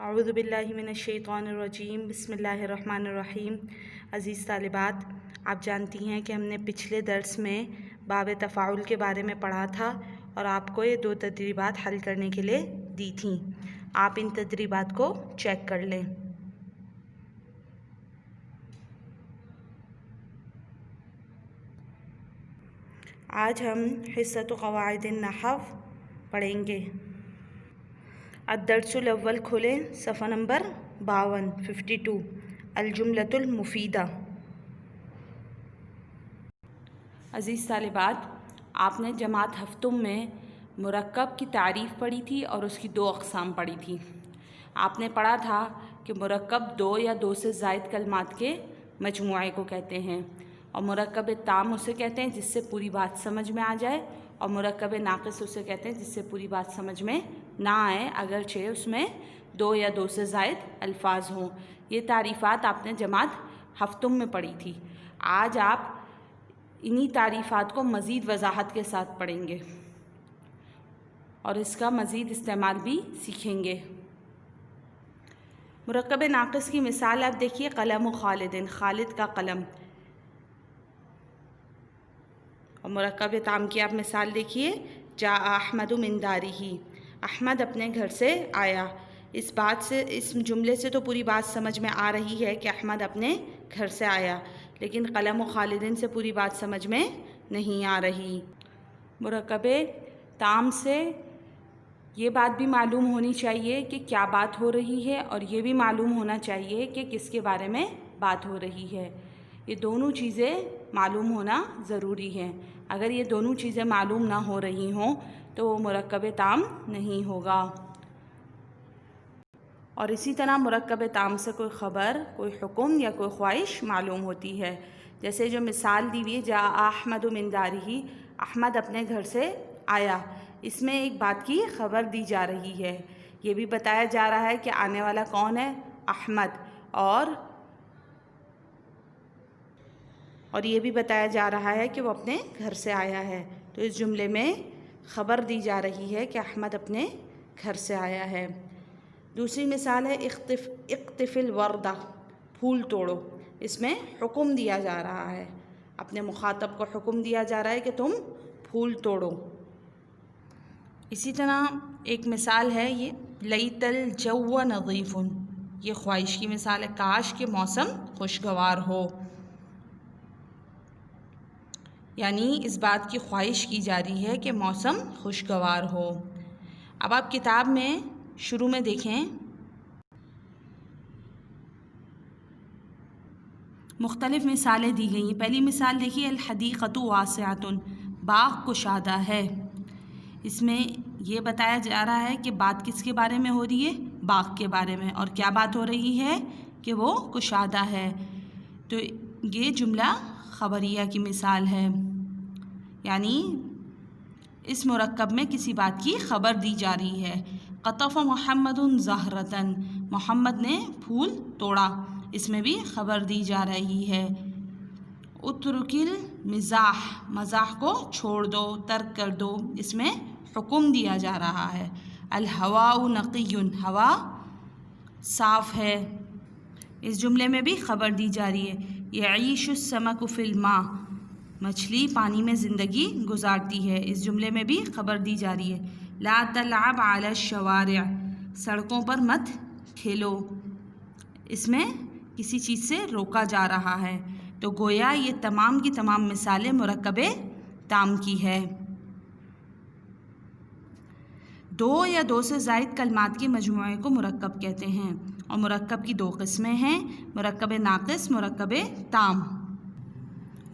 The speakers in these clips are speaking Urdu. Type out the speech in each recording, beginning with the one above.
اعوذ باللہ من الشیطان الرجیم بسم اللہ الرحمن الرحیم۔ عزیز طالبات، آپ جانتی ہیں کہ ہم نے پچھلے درس میں باب تفاعل کے بارے میں پڑھا تھا اور آپ کو یہ 2 تدریبات حل کرنے کے لیے دی تھیں۔ آپ ان تدریبات کو چیک کر لیں۔ آج ہم حصۃ قواعد النحو پڑھیں گے۔ الدرس الاول کھولیں، صفحہ نمبر 52 الجملۃ المفیدہ۔ عزیز طالبات، آپ نے جماعت ہفتم میں مرکب کی تعریف پڑھی تھی اور اس کی 2 اقسام پڑھی تھی۔ آپ نے پڑھا تھا کہ مرکب 2 یا 2 سے زائد کلمات کے مجموعے کو کہتے ہیں، اور مرکب تام اسے کہتے ہیں جس سے پوری بات سمجھ میں آ جائے، اور مرکب ناقص اسے کہتے ہیں جس سے پوری بات سمجھ میں نہ آئے اگرچہ اس میں 2 یا 2 سے زائد الفاظ ہوں۔ یہ تعریفات آپ نے جماعت ہفتم میں پڑھی تھی۔ آج آپ انہی تعریفات کو مزید وضاحت کے ساتھ پڑھیں گے اور اس کا مزید استعمال بھی سیکھیں گے۔ مرکب ناقص کی مثال آپ دیکھیے، قلم خالد، خالد کا قلم۔ اور مرکب تام کی آپ مثال دیکھیے، جاء احمد من دارہ، احمد اپنے گھر سے آیا۔ اس جملے سے تو پوری بات سمجھ میں آ رہی ہے کہ احمد اپنے گھر سے آیا، لیکن قلم و خالدین سے پوری بات سمجھ میں نہیں آ رہی۔ مرکب تام سے یہ بات بھی معلوم ہونی چاہیے کہ کیا بات ہو رہی ہے، اور یہ بھی معلوم ہونا چاہیے کہ کس کے بارے میں بات ہو رہی ہے۔ یہ دونوں چیزیں معلوم ہونا ضروری ہے۔ اگر یہ دونوں چیزیں معلوم نہ ہو رہی ہوں تو وہ مرکب تام نہیں ہوگا۔ اور اسی طرح مرکب تام سے کوئی خبر، کوئی حکم یا کوئی خواہش معلوم ہوتی ہے۔ جیسے جو مثال دی ہوئی، جاء احمد من دارہ، احمد اپنے گھر سے آیا، اس میں ایک بات کی خبر دی جا رہی ہے۔ یہ بھی بتایا جا رہا ہے کہ آنے والا کون ہے، احمد، اور یہ بھی بتایا جا رہا ہے کہ وہ اپنے گھر سے آیا ہے۔ تو اس جملے میں خبر دی جا رہی ہے کہ احمد اپنے گھر سے آیا ہے۔ دوسری مثال ہے اقطف الورد، پھول توڑو۔ اس میں حکم دیا جا رہا ہے، اپنے مخاطب کو حکم دیا جا رہا ہے کہ تم پھول توڑو۔ اسی طرح ایک مثال ہے یہ لیت الجو نظیف، یہ خواہش کی مثال ہے، کاش کہ موسم خوشگوار ہو، یعنی اس بات کی خواہش کی جا رہی ہے کہ موسم خوشگوار ہو۔ اب آپ کتاب میں شروع میں دیکھیں، مختلف مثالیں دی گئی ہیں۔ پہلی مثال دیکھیے، الحدیقۃ واسعۃ، باغ کشادہ ہے۔ اس میں یہ بتایا جا رہا ہے کہ بات کس کے بارے میں ہو رہی ہے، باغ کے بارے میں، اور کیا بات ہو رہی ہے کہ وہ کشادہ ہے۔ تو یہ جملہ خبریہ کی مثال ہے، یعنی اس مرکب میں کسی بات کی خبر دی جا رہی ہے۔ قطف محمد زہرۃ، محمد نے پھول توڑا، اس میں بھی خبر دی جا رہی ہے۔ اترک المزاح، مزاح کو چھوڑ دو، ترک کر دو، اس میں حکم دیا جا رہا ہے۔ الہواء نقی، ہوا صاف ہے، اس جملے میں بھی خبر دی جا رہی ہے۔ یعیش السمک فی الماء، مچھلی پانی میں زندگی گزارتی ہے، اس جملے میں بھی خبر دی جا رہی ہے۔ لا تلعب علی الشوارع، سڑکوں پر مت کھیلو، اس میں کسی چیز سے روکا جا رہا ہے۔ تو گویا یہ تمام کی تمام مثالیں مرکب تام کی ہے۔ 2 یا 2 سے زائد کلمات کے مجموعے کو مرکب کہتے ہیں، اور مرکب کی 2 قسمیں ہیں، مرکب ناقص، مرکب تام۔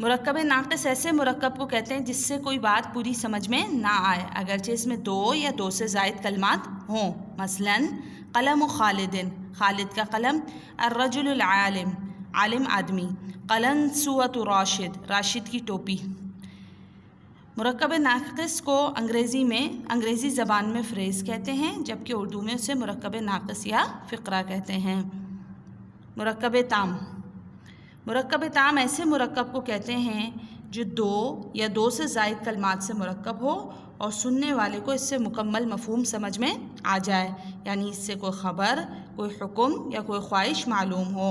مرکب ناقص ایسے مرکب کو کہتے ہیں جس سے کوئی بات پوری سمجھ میں نہ آئے اگرچہ اس میں 2 یا 2 سے زائد کلمات ہوں۔ مثلاً قلم خالد، خالد کا قلم، الرجل العالم، عالم آدمی، قلنسوۃ راشد، راشد کی ٹوپی۔ مرکب ناقص کو انگریزی زبان میں فریز کہتے ہیں، جبکہ اردو میں اسے مرکب ناقص یا فقرہ کہتے ہیں۔ مرکب تام، مرکب تام ایسے مرکب کو کہتے ہیں جو 2 یا 2 سے زائد کلمات سے مرکب ہو اور سننے والے کو اس سے مکمل مفہوم سمجھ میں آ جائے، یعنی اس سے کوئی خبر، کوئی حکم یا کوئی خواہش معلوم ہو۔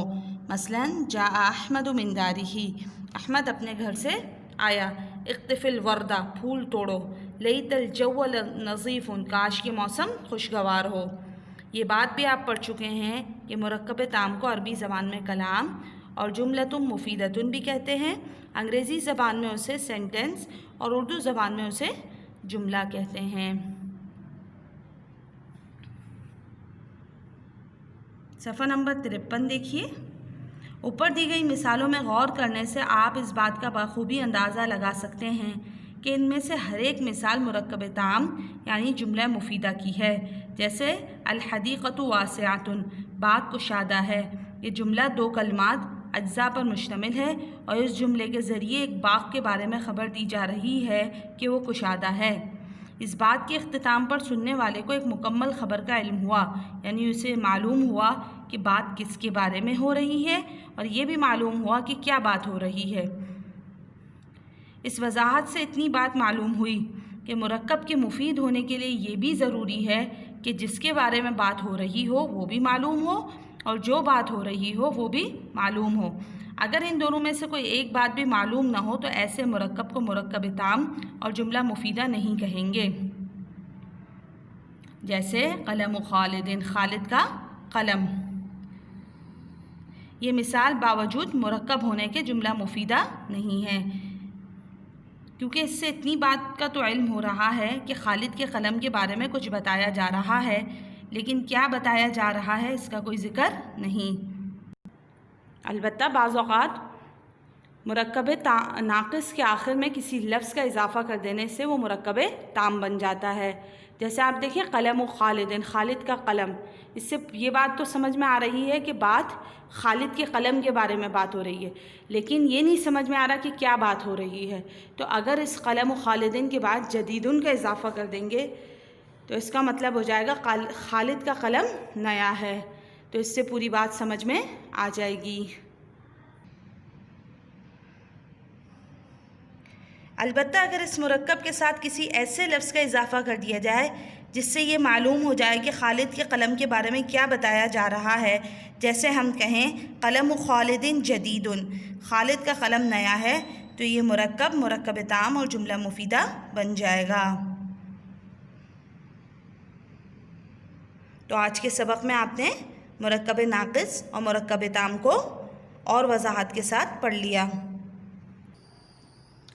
مثلاً جاء احمد من دارہ، احمد اپنے گھر سے آیا۔ اقطف الورد، پھول توڑو۔ لیت الجو نظیف، کاش کے موسم خوشگوار ہو۔ یہ بات بھی آپ پڑھ چکے ہیں کہ مرکب تام کو عربی زبان میں کلام اور جملۃ مفیدۃ بھی کہتے ہیں، انگریزی زبان میں اسے سینٹنس اور اردو زبان میں اسے جملہ کہتے ہیں۔ صفحہ نمبر 53 دیکھیے۔ اوپر دی گئی مثالوں میں غور کرنے سے آپ اس بات کا بخوبی اندازہ لگا سکتے ہیں کہ ان میں سے ہر ایک مثال مرکب تام یعنی جملہ مفیدہ کی ہے۔ جیسے الحدیقۃ واسعۃ، باغ کشادہ ہے۔ یہ جملہ 2 کلمات اجزاء پر مشتمل ہے اور اس جملے کے ذریعے ایک باغ کے بارے میں خبر دی جا رہی ہے کہ وہ کشادہ ہے۔ اس بات کے اختتام پر سننے والے کو ایک مکمل خبر کا علم ہوا، یعنی اسے معلوم ہوا کہ بات کس کے بارے میں ہو رہی ہے اور یہ بھی معلوم ہوا کہ کیا بات ہو رہی ہے۔ اس وضاحت سے اتنی بات معلوم ہوئی کہ مرکب کے مفید ہونے کے لیے یہ بھی ضروری ہے کہ جس کے بارے میں بات ہو رہی ہو وہ بھی معلوم ہو اور جو بات ہو رہی ہو وہ بھی معلوم ہو۔ اگر ان دونوں میں سے کوئی ایک بات بھی معلوم نہ ہو تو ایسے مرکب کو مرکب تام اور جملہ مفیدہ نہیں کہیں گے۔ جیسے قلم خالد، خالد کا قلم۔ یہ مثال باوجود مرکب ہونے کے جملہ مفیدہ نہیں ہے، کیونکہ اس سے اتنی بات کا تو علم ہو رہا ہے کہ خالد کے قلم کے بارے میں کچھ بتایا جا رہا ہے، لیکن کیا بتایا جا رہا ہے اس کا کوئی ذکر نہیں۔ البتہ بعض اوقات مرکب ناقص کے آخر میں کسی لفظ کا اضافہ کر دینے سے وہ مرکب تام بن جاتا ہے۔ جیسے آپ دیکھیں قلم خالد، خالد کا قلم، اس سے یہ بات تو سمجھ میں آ رہی ہے کہ بات خالد کے قلم کے بارے میں بات ہو رہی ہے، لیکن یہ نہیں سمجھ میں آ رہا کہ کیا بات ہو رہی ہے۔ تو اگر اس قلم و خالدین کے بعد جدیدن کا اضافہ کر دیں گے تو اس کا مطلب ہو جائے گا خالد کا قلم نیا ہے، تو اس سے پوری بات سمجھ میں آ جائے گی۔ البتہ اگر اس مرکب کے ساتھ کسی ایسے لفظ کا اضافہ کر دیا جائے جس سے یہ معلوم ہو جائے کہ خالد کے قلم کے بارے میں کیا بتایا جا رہا ہے، جیسے ہم کہیں قلم خالد جدید، خالد کا قلم نیا ہے، تو یہ مرکب تام اور جملہ مفیدہ بن جائے گا۔ تو آج کے سبق میں آپ نے مرکب ناقص اور مرکب تام کو اور وضاحت کے ساتھ پڑھ لیا۔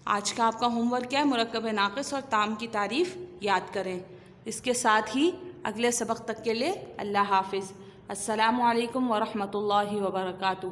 آج کا آپ کا ہوم ورک کیا ہے؟ مرکب ناقص اور تام کی تعریف یاد کریں۔ اس کے ساتھ ہی اگلے سبق تک کے لیے اللہ حافظ۔ السلام علیکم ورحمۃ اللہ وبرکاتہ۔